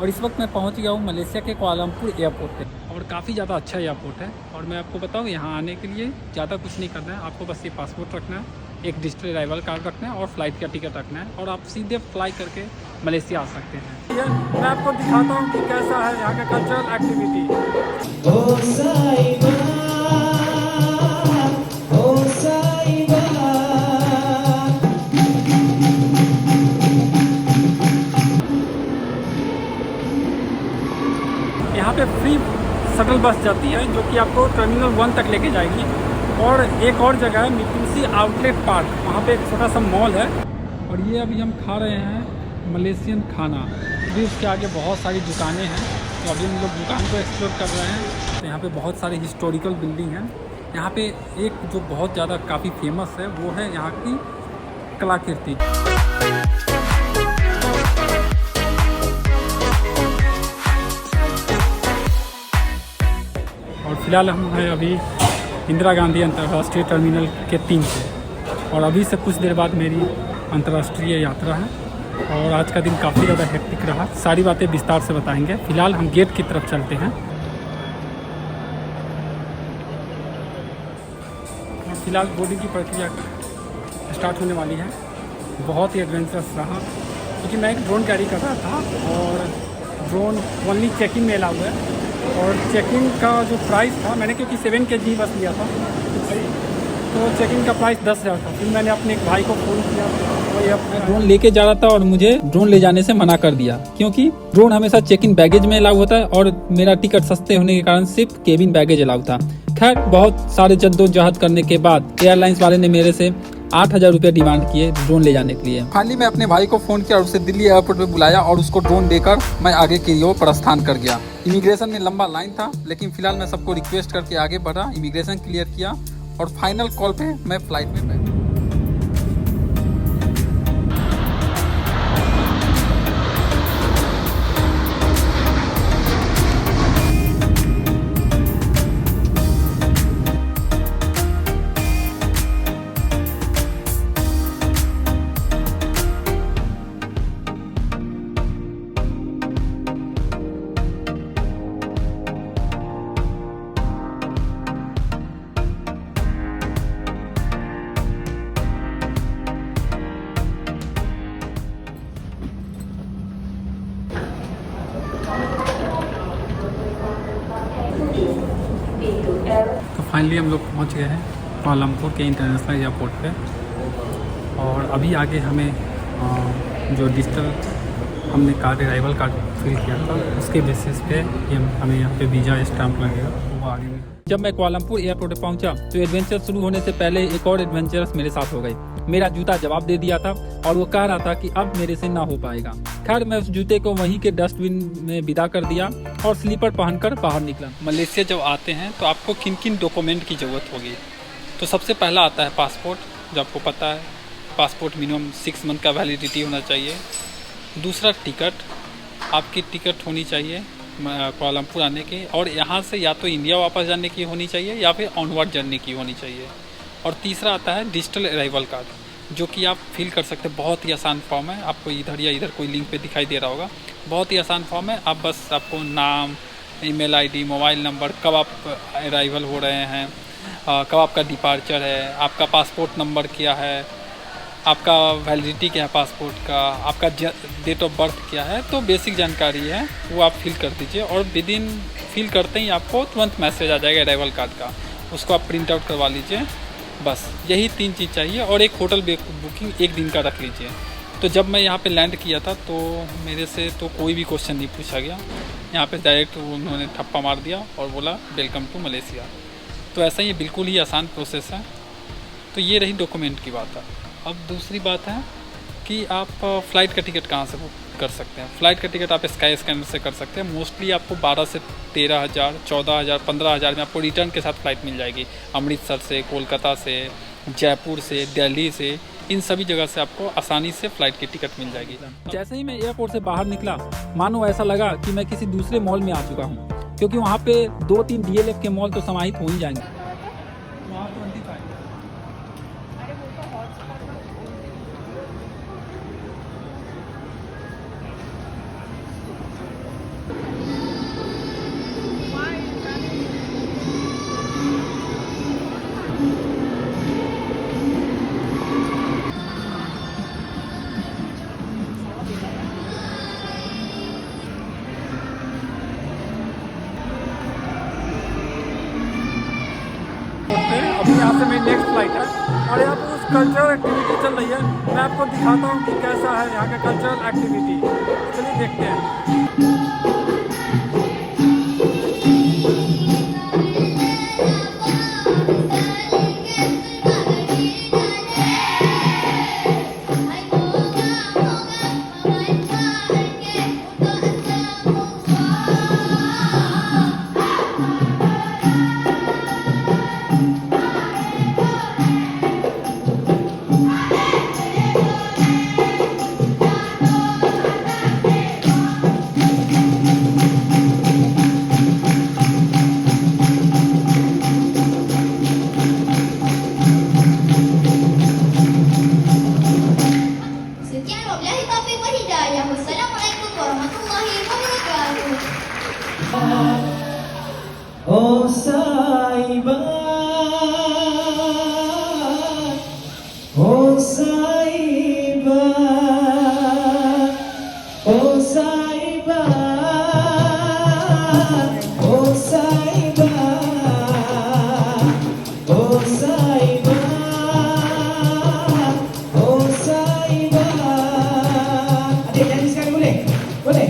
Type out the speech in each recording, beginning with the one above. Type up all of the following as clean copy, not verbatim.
और इस वक्त मैं पहुंच गया हूं मलेशिया के कुआलालंपुर एयरपोर्ट पे और काफ़ी ज़्यादा अच्छा एयरपोर्ट है। और मैं आपको बताऊं, यहाँ आने के लिए ज़्यादा कुछ नहीं करना है, आपको बस ये पासपोर्ट रखना है, एक डिजिटल अराइवल कार्ड रखना है और फ्लाइट का टिकट रखना है और आप सीधे फ्लाई करके मलेशिया आ सकते हैं। मैं आपको दिखाता हूँ कि कैसा है यहाँ का कल्चरल एक्टिविटी। यहाँ पे फ्री शटल बस जाती है जो कि आपको टर्मिनल 1 तक लेके जाएगी। और एक और जगह है मितुसी आउटलेट पार्क, वहाँ पे एक छोटा सा मॉल है। और ये अभी हम खा रहे हैं मलेशियन खाना। अभी उसके आगे बहुत सारी दुकानें हैं, तो अभी हम लोग दुकान को एक्सप्लोर कर रहे हैं। तो यहाँ पे बहुत सारे हिस्टोरिकल बिल्डिंग हैं। यहाँ पे एक जो बहुत ज़्यादा काफ़ी फेमस है वो है यहाँ की कलाकृति। और फिलहाल हम हैं अभी इंदिरा गांधी अंतर्राष्ट्रीय टर्मिनल के 3 पे। और अभी से कुछ देर बाद मेरी अंतर्राष्ट्रीय यात्रा है और आज का दिन काफ़ी ज़्यादा हेक्टिक रहा। सारी बातें विस्तार से बताएंगे। फिलहाल हम गेट की तरफ चलते हैं। और फिलहाल बोर्डिंग की प्रक्रिया स्टार्ट होने वाली है। बहुत ही एडवेंचरस रहा क्योंकि मैं एक ड्रोन कैरी कर रहा था और ड्रोन ओनली चेकिंग में अलाउ है। और चेकिंग का जो प्राइस था, मैंने क्योंकि 7 kg बस लिया था तो चेकिंग का प्राइस 10,000 था। फिर मैंने अपने एक भाई को फ़ोन किया, वही अपना ड्रोन लेके जा रहा था और मुझे ड्रोन ले जाने से मना कर दिया क्योंकि ड्रोन हमेशा चेक इन बैगेज में अलाउ होता है और मेरा टिकट सस्ते होने के कारण सिर्फ केबिन बैगेज अलाउ था। खैर, बहुत सारे जद्दोजहद करने के बाद एयरलाइंस वाले ने मेरे से 8,000 रुपये डिमांड किए ड्रोन ले जाने के लिए। फाइनली मैं अपने भाई को फ़ोन किया और उसे दिल्ली एयरपोर्ट पे बुलाया और उसको ड्रोन देकर मैं आगे की ओर प्रस्थान कर गया। इमिग्रेशन में लंबा लाइन था, लेकिन फिलहाल मैं सबको रिक्वेस्ट करके आगे बढ़ा, इमिग्रेशन क्लियर किया और फाइनल कॉल पे मैं फ्लाइट में बैठा। तो फाइनली हम लोग पहुंच गए हैं कुआलालंपुर के इंटरनेशनल एयरपोर्ट पे। और अभी आगे हमें जो डिजिटल हमने कार्ड अराइवल कार्ड फिल किया था उसके बेसिस पे हमें यहाँ पे वीज़ा स्टैंप लगेगा, वो आगे में। जब मैं कुआलालंपुर एयरपोर्ट पे पहुंचा तो एडवेंचर शुरू होने से पहले एक और एडवेंचरस मेरे साथ हो गई। मेरा जूता जवाब दे दिया था और वो कह रहा था कि अब मेरे से ना हो पाएगा। खैर, मैं उस जूते को वहीं के डस्टबिन में विदा कर दिया और स्लीपर पहनकर बाहर निकला। मलेशिया जब आते हैं तो आपको किन किन डॉक्यूमेंट की ज़रूरत होगी, तो सबसे पहला आता है पासपोर्ट, जो आपको पता है पासपोर्ट मिनिमम 6 मंथ का वैलिडिटी होना चाहिए। दूसरा टिकट, आपकी टिकट होनी चाहिए कुआलालंपुर आने की और यहाँ से या तो इंडिया वापस जाने की होनी चाहिए या फिर ऑनवर्ड जर्नी की होनी चाहिए। और तीसरा आता है डिजिटल अराइवल कार्ड, जो कि आप फिल कर सकते हैं। बहुत ही आसान फॉर्म है, आपको इधर या इधर कोई लिंक पे दिखाई दे रहा होगा। बहुत ही आसान फॉर्म है। आप बस आपको नाम, ईमेल आईडी, मोबाइल नंबर, कब आप अराइवल हो रहे हैं, कब आपका डिपार्चर है, आपका पासपोर्ट नंबर क्या है, आपका वैलिडिटी क्या है पासपोर्ट का, आपका डेट ऑफ बर्थ क्या है, तो बेसिक जानकारी है वो आप फिल कर दीजिए। और विद इन फिल करते ही आपको तुरंत मैसेज आ जाएगा अराइवल कार्ड का, उसको आप प्रिंट आउट करवा लीजिए। बस यही 3 चीज़ चाहिए और एक होटल बुकिंग 1 दिन का रख लीजिए। तो जब मैं यहाँ पे लैंड किया था तो मेरे से तो कोई भी क्वेश्चन नहीं पूछा गया। यहाँ पे डायरेक्ट उन्होंने ठप्पा मार दिया और बोला वेलकम टू मलेशिया। तो ऐसा ही बिल्कुल ही आसान प्रोसेस है। तो ये रही डॉक्यूमेंट की बात है। अब दूसरी बात है कि आप फ़्लाइट का टिकट कहाँ से बुक कर सकते हैं। फ़्लाइट का टिकट आप स्काई स्कैनर से कर सकते हैं। मोस्टली आपको 12 से 13,000, 14,000, 15,000 में आपको रिटर्न के साथ फ़्लाइट मिल जाएगी। अमृतसर से, कोलकाता से, जयपुर से, दिल्ली से, इन सभी जगह से आपको आसानी से फ़्लाइट की टिकट मिल जाएगी। जैसे ही मैं एयरपोर्ट से बाहर निकला, मानो ऐसा लगा कि मैं किसी दूसरे मॉल में आ चुका हूँ, क्योंकि वहाँ पे 2-3 DLF के मॉल तो समाहित हो ही जाएंगे। से मेरी नेक्स्ट फ्लाइट है और यहाँ पर कुछ कल्चरल एक्टिविटी चल रही है। मैं आपको दिखाता हूँ कि कैसा है यहाँ का कल्चरल एक्टिविटी। चलिए देखते हैं। Sekian wabillahi taufiq wal hidayah. Wassalamualaikum warahmatullahi wabarakatuh. Oh Saiba, oh Saiba, oh Saiba, oh Saiba, oh Saiba, oh Saiba. Adik nyanyi sekali boleh? Boleh?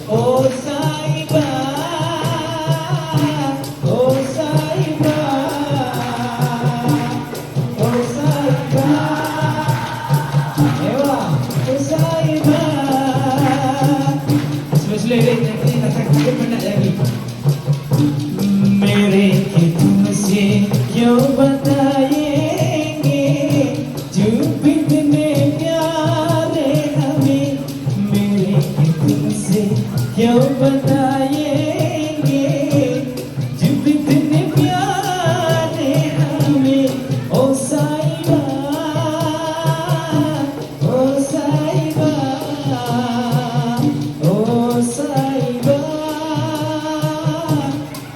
Oh Saiba, oh Saiba, oh Saiba, ewa, oh Saiba. Sulit nanti tak sakit penat lagi. मेरे के तुमसे क्यों बताएंगे जो कितने प्यारे हमें, मेरे के तुमसे क्यों बताएंगे जो कितने प्यारे हमें। ओ साहिबा, ओ साहिबा, ओ साहिबा,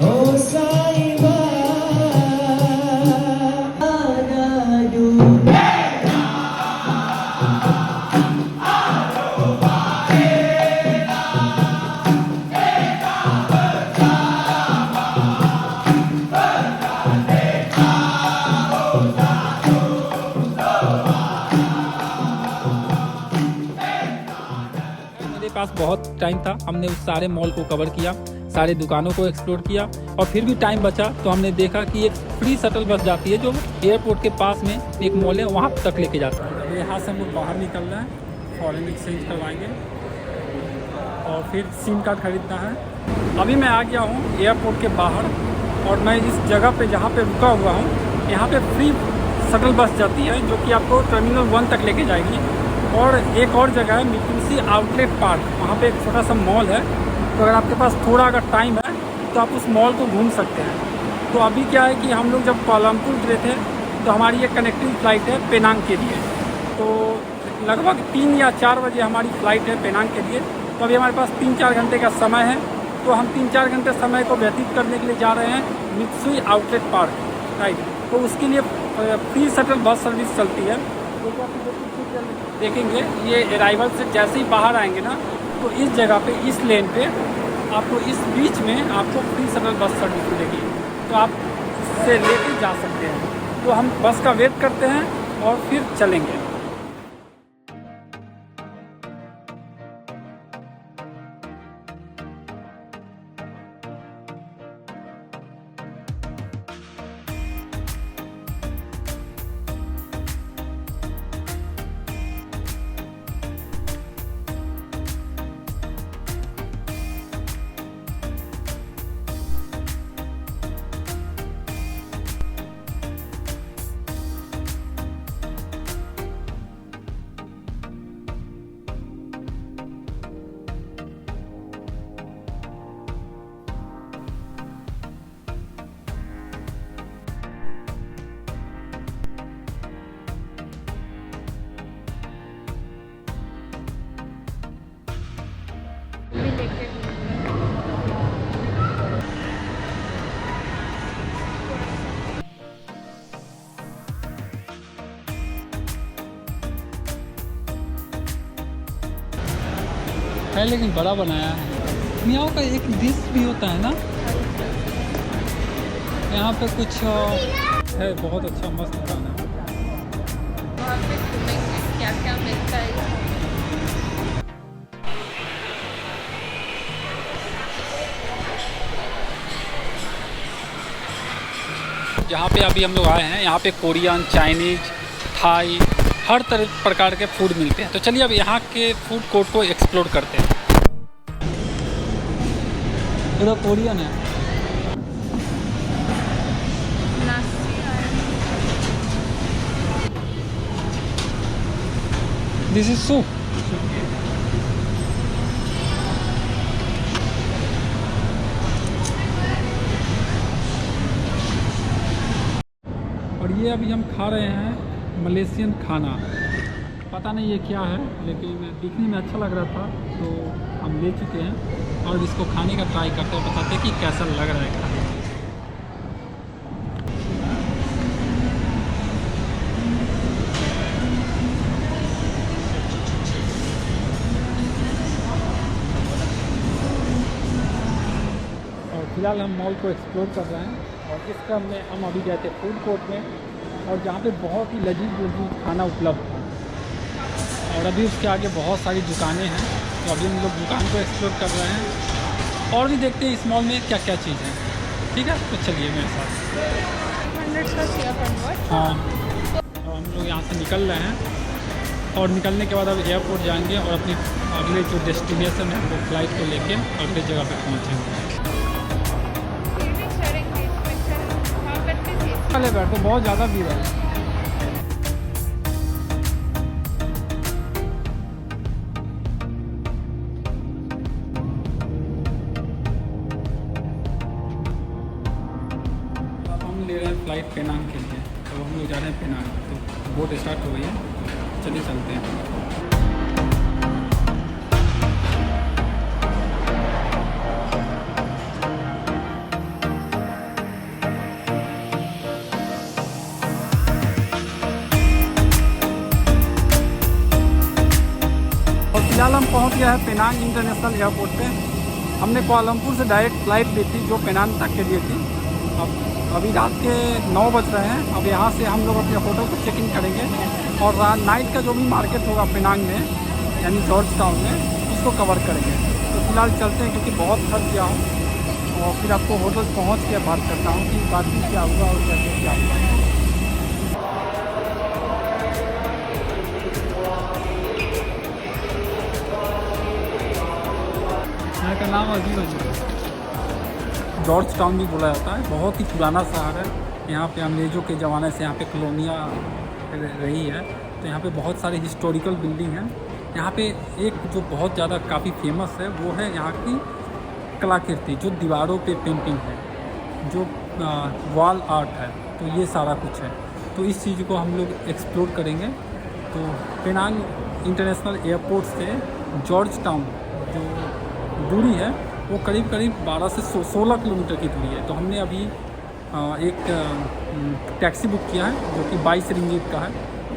ओ साहिबा। आनाडू मेरे पास बहुत टाइम था, हमने उस सारे मॉल को कवर किया, सारे दुकानों को एक्सप्लोर किया और फिर भी टाइम बचा तो हमने देखा कि एक फ्री शटल बस जाती है जो एयरपोर्ट के पास में एक मॉल है, वहाँ तक लेके जाता है। यहाँ से हम लोग बाहर निकल रहे हैं, फॉरेन एक्सचेंज करवाएंगे और फिर सिम कार्ड खरीदना है। अभी मैं आ गया हूँ एयरपोर्ट के बाहर और मैं इस जगह पे जहाँ पे रुका हुआ हूँ, यहाँ पे फ्री शटल बस जाती है जो कि आपको टर्मिनल 1 तक लेके जाएगी। और एक और जगह है मितुसी आउटलेट पार्क, वहाँ पे एक छोटा सा मॉल है, तो अगर आपके पास थोड़ा अगर टाइम है तो आप उस मॉल को घूम सकते हैं। तो अभी क्या है कि हम लोग जब कोलमपुर गए थे तो हमारी एक कनेक्टिंग फ़्लाइट है पेनांग के लिए, तो लगभग 3 या 4 बजे हमारी फ़्लाइट है पेनांग के लिए। तो अभी हमारे पास 3-4 घंटे का समय है, तो हम 3-4 घंटे समय को व्यतीत करने के लिए जा रहे हैं मित्सुई आउटलेट पार्क, राइट। तो उसके लिए फ्री शटल बस सर्विस चलती है। तो देखेंगे ये अराइवल से जैसे ही बाहर आएंगे ना, तो इस जगह पे इस लेन पे आपको इस बीच में आपको फ्री शटल बस सर्विस मिलेगी, तो आप इससे लेके जा सकते हैं। तो हम बस का वेट करते हैं और फिर चलेंगे। है लेकिन बड़ा बनाया है। मियाओ का एक डिश भी होता है ना, यहाँ पे कुछ है, बहुत अच्छा मस्त खाना है। वहाँ पे घूमेंगे क्या क्या मिलता है। जहाँ पे अभी हम लोग आए हैं, यहाँ पे कोरियन, चाइनीज, थाई, हर तरह प्रकार के फूड मिलते हैं। तो चलिए अब यहाँ के फूड कोर्ट को एक्सप्लोर करते हैं। इधर कोरियन है, दिस इज सूप। और ये अभी हम खा रहे हैं मलेशियन खाना। पता नहीं ये क्या है, लेकिन दिखने में अच्छा लग रहा था तो हम ले चुके हैं और इसको खाने का ट्राई करते हैं, बताते हैं कि कैसा लग रहा है खाने में। और फिलहाल हम मॉल को एक्सप्लोर कर रहे हैं और इस क्रम में हम अभी गए थे फूड कोर्ट में, और जहाँ पे बहुत ही लजीज खाना उपलब्ध है। और अभी उसके आगे बहुत सारी दुकानें हैं, तो अभी हम लोग दुकान को एक्सप्लोर कर रहे हैं और भी देखते हैं इस मॉल में क्या क्या चीज़ है। ठीक है, तो चलिए मेरे साथ। 100 का किया कन्वर्ट। हाँ, तो हम लोग यहाँ से निकल रहे हैं और निकलने के बाद अब एयरपोर्ट जाएंगे और अपनी अगले जो डेस्टिनेशन है वो फ्लाइट को लेके अगले जगह पे पहुँचेंगे। चले बैठो, बहुत ज़्यादा भीड़ है। हम ले रहे हैं फ्लाइट पेनांग के लिए, तो हम लोग जा रहे हैं पेनांग। तो बोट स्टार्ट हो गई है, चलिए चलते हैं। और फिलहाल हम पहुंच गया है पेनांग इंटरनेशनल एयरपोर्ट पे। हमने कुआलालंपुर से डायरेक्ट फ़्लाइट ली थी जो पेनांग तक के लिए थी। अब अभी रात के 9 बज रहे हैं। अब यहाँ से हम लोग अपने होटल को चेक इन करेंगे और नाइट का जो भी मार्केट होगा पेनांग में, यानी जॉर्ज टाउन में, उसको कवर करेंगे। तो फिलहाल चलते हैं क्योंकि बहुत थक गया हूँ, और फिर आपको होटल पहुँच के बात करता हूँ कि बाकी क्या हुआ और कैसे क्या हुआ। यहाँ का नाम अजीब अजीब है, जॉर्ज टाउन भी बोला जाता है। बहुत ही पुराना शहर है। यहाँ पे अंग्रेज़ों के ज़माने से यहाँ पे कॉलोनियाँ रही है, तो यहाँ पे बहुत सारे हिस्टोरिकल बिल्डिंग हैं। यहाँ पे एक जो बहुत ज़्यादा काफ़ी फेमस है वो है यहाँ की कलाकृति, जो दीवारों पे पेंटिंग है, जो वॉल आर्ट है। तो ये सारा कुछ है, तो इस चीज़ को हम लोग एक्सप्लोर करेंगे। तो पेनांग इंटरनेशनल एयरपोर्ट से जॉर्ज टाउन जो दूरी है वो करीब 12 से 16 किलोमीटर की दूरी है। तो हमने अभी एक टैक्सी बुक किया है जो कि 22 रिंगिट का है।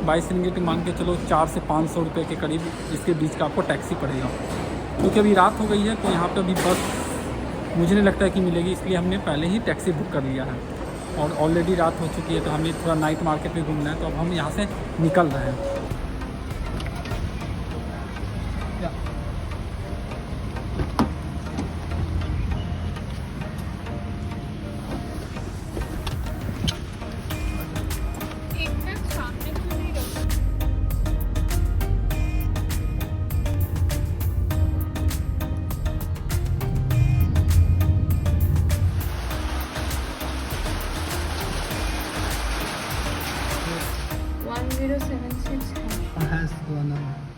22 रिंगिट मान के चलो 400 से 500 रुपये के करीब इसके बीच का आपको टैक्सी पड़ेगा। क्योंकि अभी रात हो गई है तो यहाँ पे अभी बस मुझे नहीं लगता है कि मिलेगी, इसलिए हमने पहले ही टैक्सी बुक कर लिया है। और ऑलरेडी रात हो चुकी है तो हमें थोड़ा नाइट मार्केट में घूमना है, तो अब हम यहाँ से निकल रहे हैं। सामने क्यों नहीं रखा? 1076 है। has gone on.